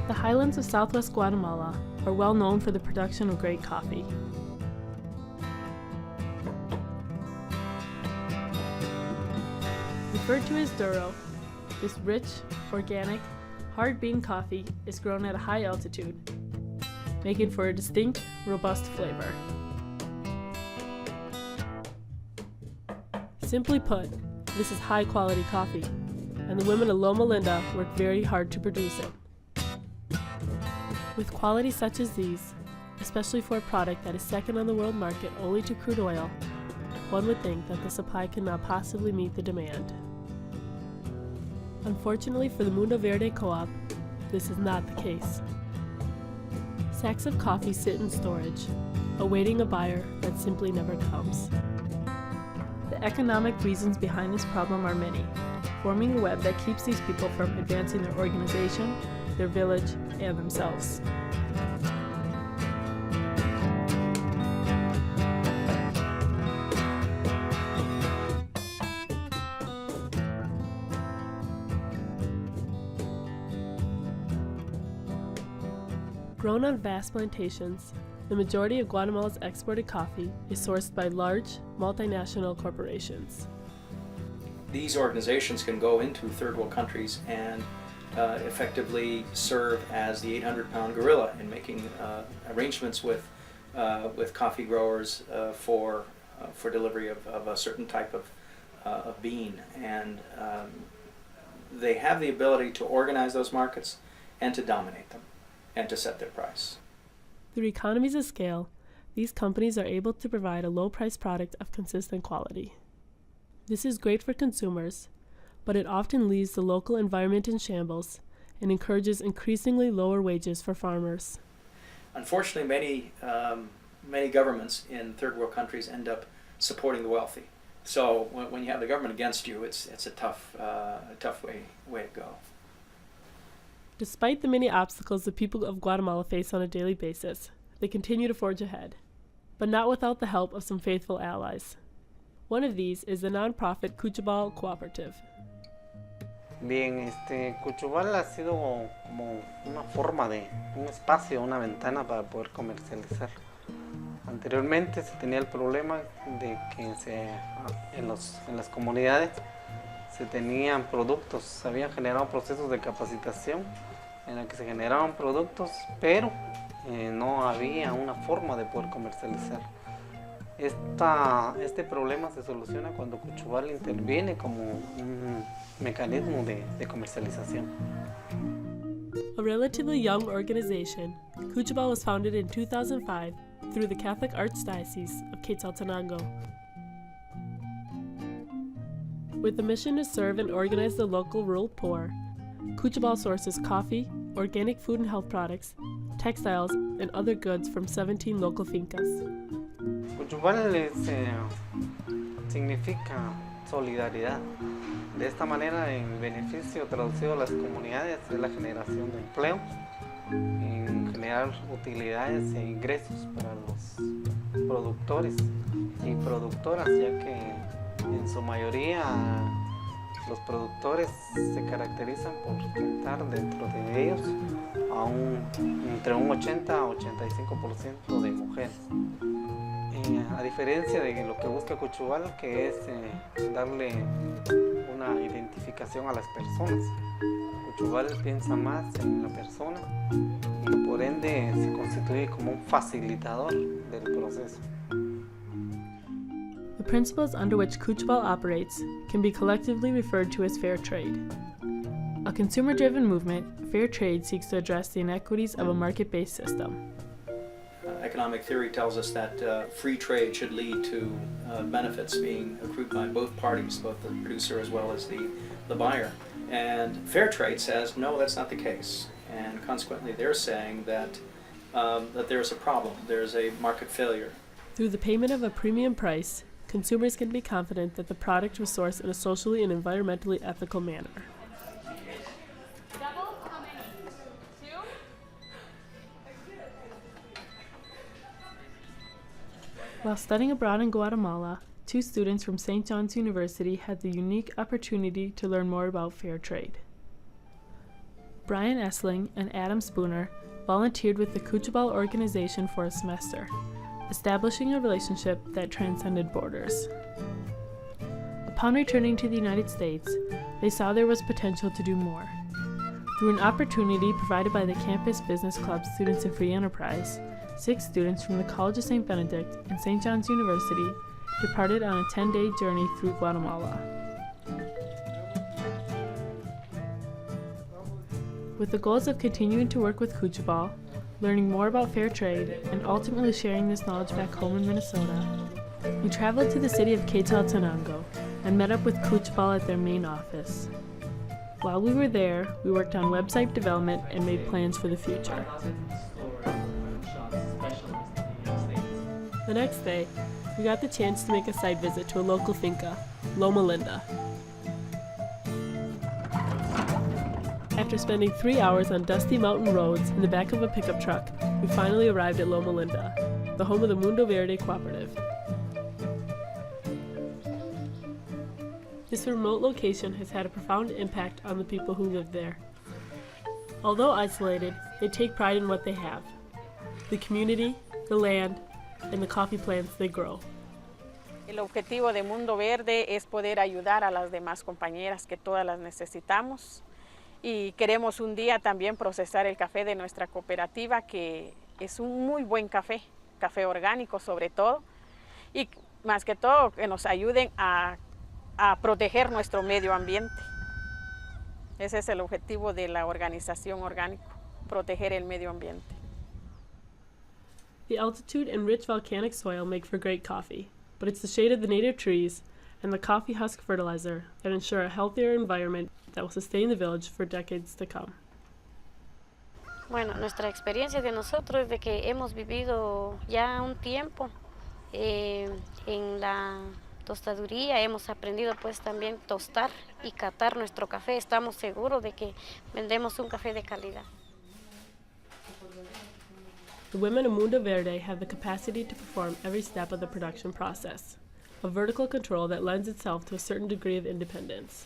The highlands of southwest Guatemala are well known for the production of great coffee. Referred to as Duro, this rich, organic, hard bean coffee is grown at a high altitude, making for a distinct, robust flavor. Simply put, this is high quality coffee, and the women of Loma Linda work very hard to produce it. With qualities such as these, especially for a product that is second on the world market only to crude oil, one would think that the supply cannot possibly meet the demand. Unfortunately for the Mundo Verde Co-op, this is not the case. Sacks of coffee sit in storage, awaiting a buyer that simply never comes. The economic reasons behind this problem are many, forming a web that keeps these people from advancing their organization, their village, and themselves. Grown on vast plantations, the majority of Guatemala's exported coffee is sourced by large, multinational corporations. These organizations can go into third world countries and effectively serve as the 800-pound gorilla in making arrangements with coffee growers for delivery of a certain type of bean. And they have the ability to organize those markets and to dominate them and to set their price. Through economies of scale, these companies are able to provide a low-priced product of consistent quality. This is great for consumers, but it often leaves the local environment in shambles and encourages increasingly lower wages for farmers. Unfortunately, many governments in third world countries end up supporting the wealthy. So when you have the government against you, it's a tough way to go. Despite the many obstacles the people of Guatemala face on a daily basis, they continue to forge ahead, but not without the help of some faithful allies. One of these is the nonprofit Cuchubal Cooperative. Bien, Cuchubal ha sido como una forma de un espacio, una ventana para poder comercializar. Anteriormente se tenía el problema de que en las comunidades se tenían productos, se habían generado procesos de capacitación en la que se generaban productos, pero no había una forma de poder comercializar. Este problema se soluciona cuando Cuchubal interviene como un mecanismo de comercialización. A relatively young organization, Cuchubal was founded in 2005 through the Catholic Archdiocese of Quetzaltenango. With the mission to serve and organize the local rural poor, Cuchubal sources coffee, organic food and health products, textiles, and other goods from 17 local fincas. Cuchubal significa solidaridad. De esta manera, el beneficio traducido a las comunidades es la generación de empleo, en generar utilidades e ingresos para los productores y productoras, ya que en su mayoría los productores se caracterizan por contar dentro de ellos entre un 80 a 85% de mujeres. A diferencia de lo que busca Cuchubal, que es darle una identificación a las personas. Cuchubal piensa más en la persona y por ende se constituye como un facilitador del proceso. The principles under which Cuchubal operates can be collectively referred to as fair trade. A consumer-driven movement, fair trade seeks to address the inequities of a market-based system. Economic theory tells us that free trade should lead to benefits being accrued by both parties, both the producer as well as the buyer. And fair trade says, no, that's not the case. And consequently, they're saying that there's a problem, there's a market failure. Through the payment of a premium price, consumers can be confident that the product was sourced in a socially and environmentally ethical manner. While studying abroad in Guatemala, 2 students from St. John's University had the unique opportunity to learn more about fair trade. Brian Essling and Adam Spooner volunteered with the Cuchabal organization for a semester, establishing a relationship that transcended borders. Upon returning to the United States, they saw there was potential to do more. Through an opportunity provided by the Campus Business Club Students in Free Enterprise, 6 students from the College of St. Benedict and St. John's University departed on a 10-day journey through Guatemala. With the goals of continuing to work with Cuchabal, learning more about fair trade, and ultimately sharing this knowledge back home in Minnesota, we traveled to the city of Quetzaltenango and met up with Cuchabal at their main office. While we were there, we worked on website development and made plans for the future. The next day, we got the chance to make a site visit to a local finca, Loma Linda. After spending 3 hours on dusty mountain roads in the back of a pickup truck, we finally arrived at Loma Linda, the home of the Mundo Verde Cooperative. This remote location has had a profound impact on the people who live there. Although isolated, they take pride in what they have: the community, the land, and the coffee plants they grow. El objetivo de Mundo Verde es poder ayudar a las demás compañeras que todas las necesitamos, y queremos un día también procesar el café de nuestra cooperativa, que es un muy buen café, café orgánico sobre todo, y más que todo que nos ayuden a proteger nuestro medio ambiente. Ese es el objetivo de la organización orgánico, proteger el medio ambiente. The altitude and rich volcanic soil make for great coffee, but it's the shade of the native trees and the coffee husk fertilizer that ensure a healthier environment that will sustain the village for decades to come. Bueno, nuestra experiencia de nosotros es de que hemos vivido ya un tiempo en la tostaduría, hemos aprendido pues también tostar y catar nuestro café. Estamos seguros de que vendemos un café de calidad. The women of Mundo Verde have the capacity to perform every step of the production process, a vertical control that lends itself to a certain degree of independence.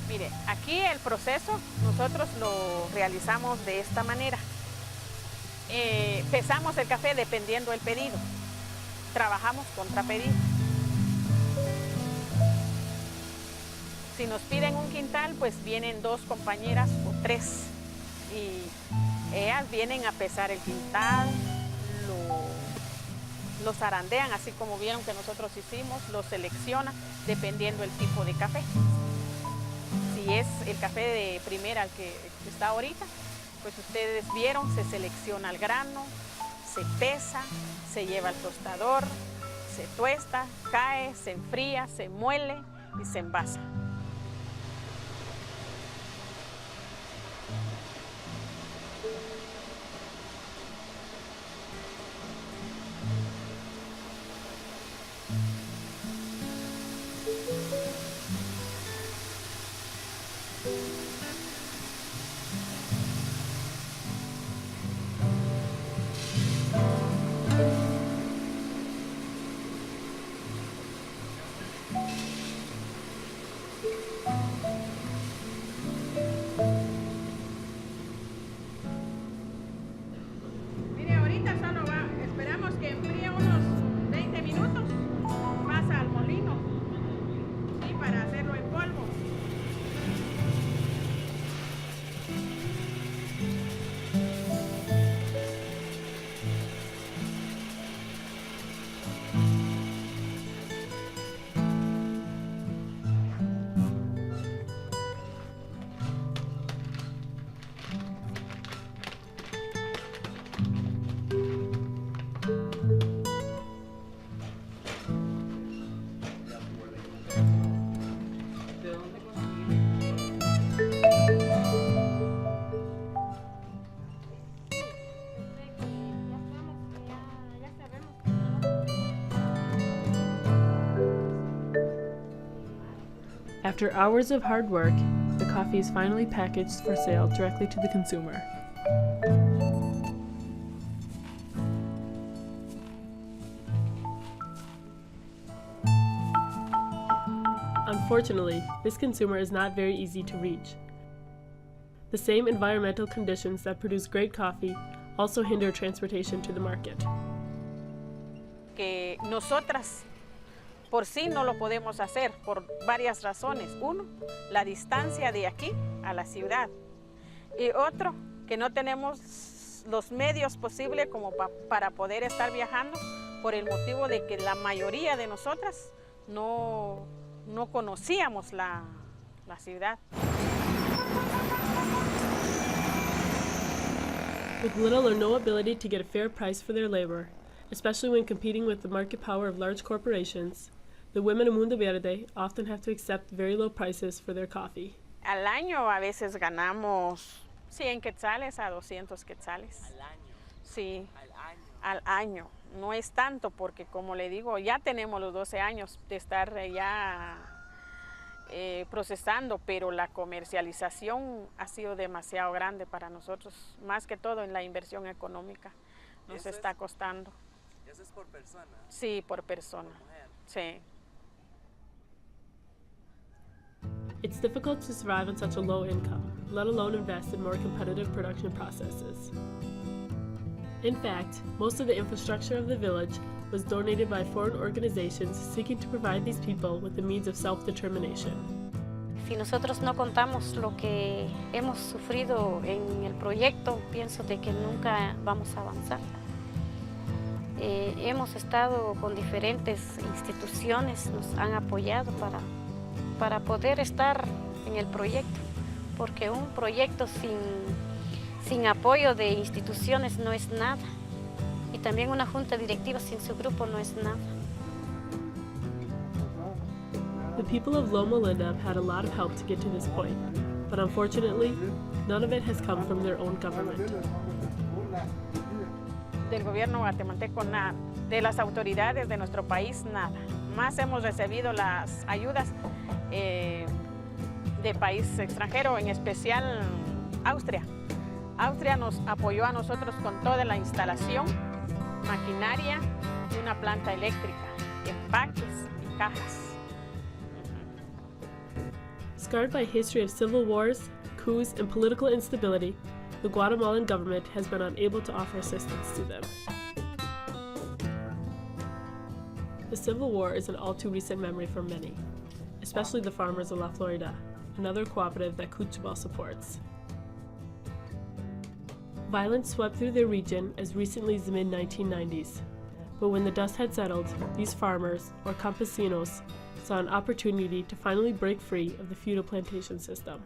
Mire, aquí el proceso nosotros lo realizamos de esta manera. Pesamos el café dependiendo del pedido. Trabajamos contra pedido. Si nos piden un quintal, pues vienen 2 compañeras o 3. Y ellas vienen a pesar el quintal, lo zarandean, así como vieron que nosotros hicimos, lo seleccionan dependiendo del tipo de café. Si es el café de primera el que está ahorita, pues ustedes vieron, se selecciona el grano, se pesa, se lleva al tostador, se tuesta, cae, se enfría, se muele y se envasa. After hours of hard work, the coffee is finally packaged for sale directly to the consumer. Unfortunately, this consumer is not very easy to reach. The same environmental conditions that produce great coffee also hinder transportation to the market. Que nosotras por sí no lo podemos hacer por varias razones. Uno, la distancia de aquí a la ciudad. Y otro, que no tenemos los medios posibles como para poder estar viajando por el motivo de que la mayoría de nosotras no conocíamos la ciudad. With little or no ability to get a fair price for their labor, especially when competing with the market power of large corporations, the women of Mundo Verde often have to accept very low prices for their coffee. Al año a veces ganamos 100 quetzales a 200 quetzales. ¿Al año? Sí, al año. No es tanto porque, como le digo, ya tenemos los 12 años de estar ya procesando, pero la comercialización ha sido demasiado grande para nosotros, más que todo en la inversión económica. Nos está costando. ¿Y eso es por persona? Sí, por persona. ¿Por mujer? Sí. It's difficult to survive on such a low income, let alone invest in more competitive production processes. In fact, most of the infrastructure of the village was donated by foreign organizations seeking to provide these people with the means of self-determination. Si nosotros no contamos lo que hemos sufrido en el proyecto, pienso de que nunca vamos a avanzar. Hemos estado con diferentes instituciones, nos han apoyado para poder estar en el proyecto, porque un proyecto sin apoyo de instituciones no es nada, y también una junta directiva sin su grupo no es nada. The people of Loma Linda have had a lot of help to get to this point, but unfortunately, none of it has come from their own government. Del gobierno guatemalteco nada, de las autoridades de nuestro país nada. Más hemos recibido las ayudas de país extranjero, en especial Austria. Austria nos apoyó a nosotros con toda la instalación, maquinaria y una planta eléctrica, empaques y cajas. Scarred by a history of civil wars, coups, and political instability, the Guatemalan government has been unable to offer assistance to them. The Civil War is an all too recent memory for many, especially the farmers of La Florida, another cooperative that Cuchubal supports. Violence swept through their region as recently as the mid-1990s, but when the dust had settled, these farmers, or campesinos, saw an opportunity to finally break free of the feudal plantation system.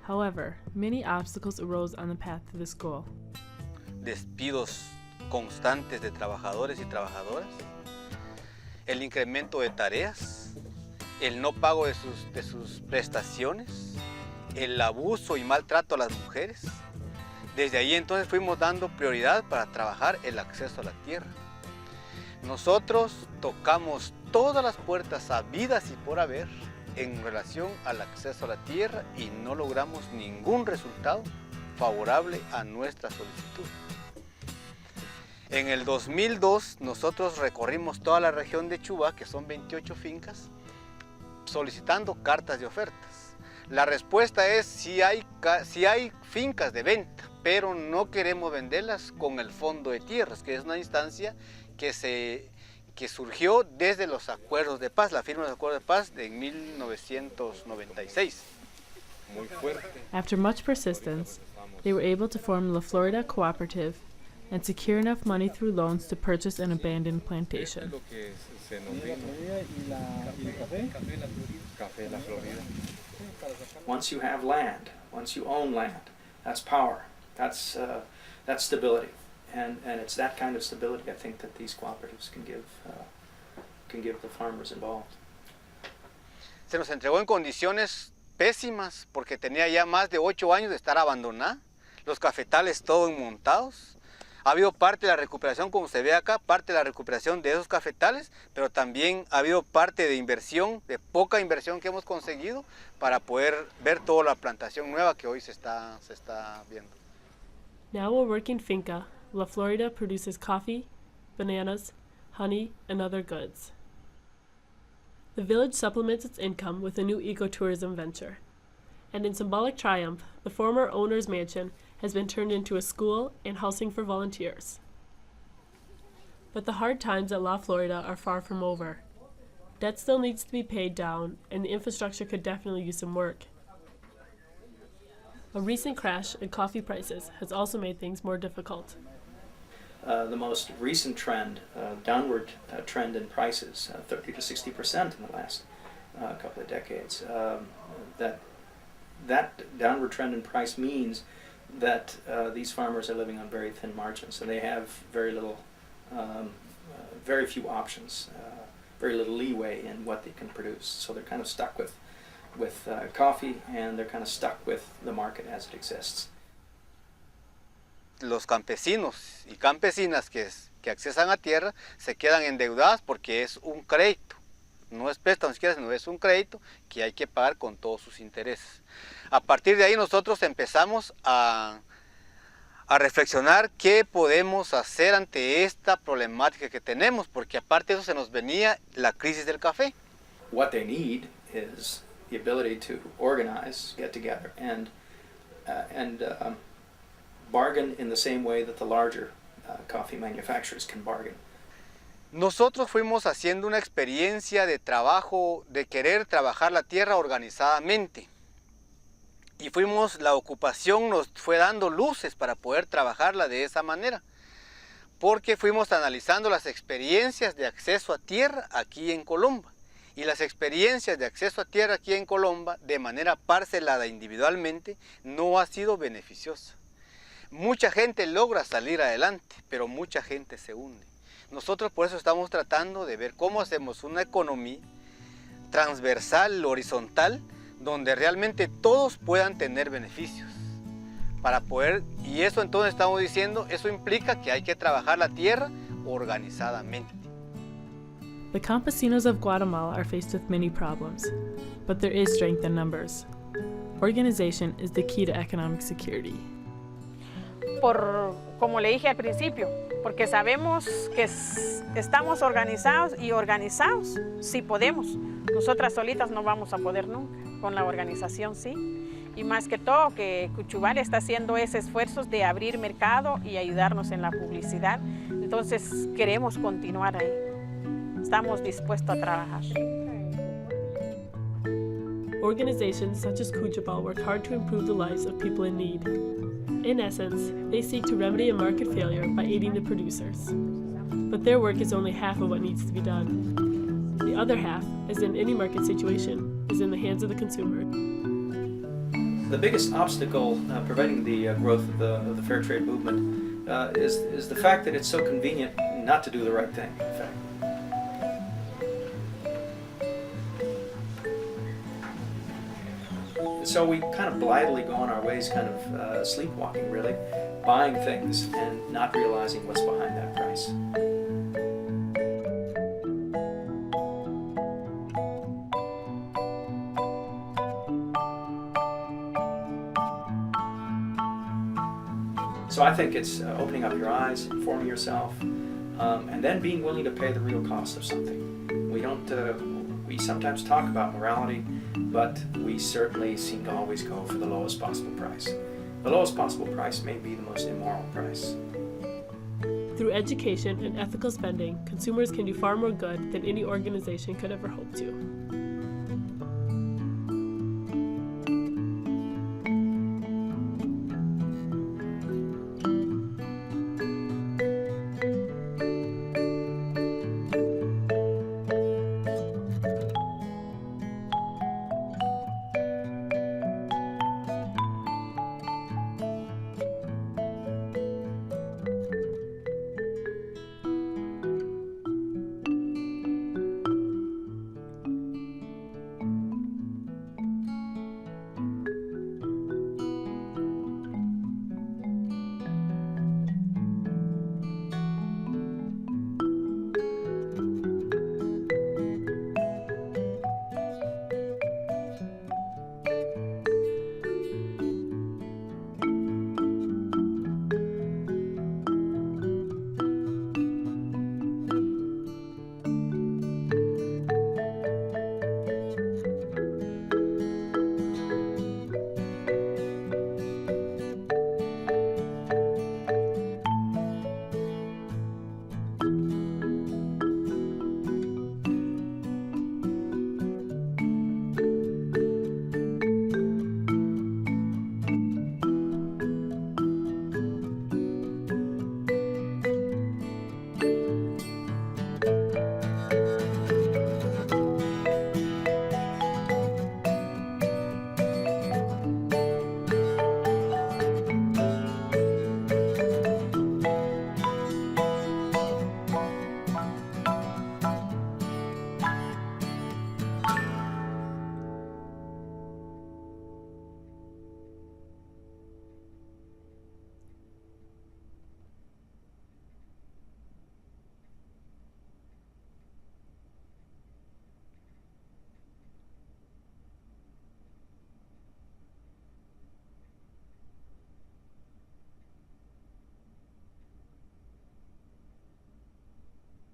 However, many obstacles arose on the path to this goal. Despidos constantes de trabajadores y trabajadoras, el incremento de tareas, el no pago de sus prestaciones, el abuso y maltrato a las mujeres. Desde ahí entonces fuimos dando prioridad para trabajar el acceso a la tierra. Nosotros tocamos todas las puertas habidas y por haber en relación al acceso a la tierra y no logramos ningún resultado favorable a nuestra solicitud. En el 2002 nosotros recorrimos toda la región de Chuba, que son 28 fincas, solicitando cartas de ofertas. La respuesta es si hay fincas de venta, pero no queremos venderlas con el fondo de tierras, que es una instancia que surgió desde los acuerdos de paz, la firma de los acuerdos de paz de 1996. Muy fuerte. After much persistence, they were able to form La Florida Cooperative and secure enough money through loans to purchase an abandoned plantation. Café La Florida. Once you have land, once you own land, that's power, that's stability. And it's that kind of stability, I think, that these cooperatives can give the farmers involved. Se nos entregó en condiciones pésimas porque tenía ya más de 8 años de estar abandonada, los cafetales todos montados. Ha habido parte de la recuperación, como se ve acá, parte de la recuperación de esos cafetales, pero también ha habido parte de inversión, de poca inversión que hemos conseguido para poder ver toda la plantación nueva que hoy se está viendo. Now a working finca, La Florida produces coffee, bananas, honey, and other goods. The village supplements its income with a new ecotourism venture. And in symbolic triumph, the former owner's mansion has been turned into a school and housing for volunteers. But the hard times at La Florida are far from over. Debt still needs to be paid down, and the infrastructure could definitely use some work. A recent crash in coffee prices has also made things more difficult. The most recent trend, downward trend in prices, 30 to 60% in the last couple of decades. That downward trend in price means that these farmers are living on very thin margins, and they have very few options, very little leeway in what they can produce. So they're kind of stuck with coffee, and they're kind of stuck with the market as it exists. Los campesinos y campesinas que accesan a tierra se quedan endeudadas porque es un crédito. No es préstamo ni siquiera, sino es un crédito que hay que pagar con todos sus intereses. A partir de ahí nosotros empezamos a reflexionar qué podemos hacer ante esta problemática que tenemos, porque aparte de eso se nos venía la crisis del café. What they need is the ability to organize, get together, and bargain in the same way that the larger coffee manufacturers can bargain. Nosotros fuimos haciendo una experiencia de trabajo, de querer trabajar la tierra organizadamente. Y la ocupación nos fue dando luces para poder trabajarla de esa manera. Porque fuimos analizando las experiencias de acceso a tierra aquí en Colomba. Y las experiencias de acceso a tierra aquí en Colomba, de manera parcelada individualmente, no ha sido beneficiosa. Mucha gente logra salir adelante, pero mucha gente se hunde. Nosotros por eso estamos tratando de ver cómo hacemos una economía transversal, horizontal, donde realmente todos puedan tener beneficios. Para poder, y eso entonces estamos diciendo, eso implica que hay que trabajar la tierra organizadamente. The campesinos of Guatemala are faced with many problems, but there is strength in numbers. Organization is the key to economic security. Como le dije al principio, porque sabemos que estamos organizados y organizados sí podemos. Nosotras solitas no vamos a poder nunca, con la organización sí. Y más que todo que Cuchubal está haciendo ese esfuerzo de abrir mercado y ayudarnos en la publicidad. Entonces queremos continuar ahí. Estamos dispuestos a trabajar. Organizations such as Cuchubal work hard to improve the lives of people in need. In essence, they seek to remedy a market failure by aiding the producers. But their work is only half of what needs to be done. The other half, as in any market situation, is in the hands of the consumer. The biggest obstacle preventing the growth of the fair trade movement is the fact that it's so convenient not to do the right thing, in fact. So we kind of blithely go on our ways, kind of sleepwalking really, buying things and not realizing what's behind that price. So I think it's opening up your eyes, informing yourself, and then being willing to pay the real cost of something. We sometimes talk about morality, but we certainly seem to always go for the lowest possible price. The lowest possible price may be the most immoral price. Through education and ethical spending, consumers can do far more good than any organization could ever hope to.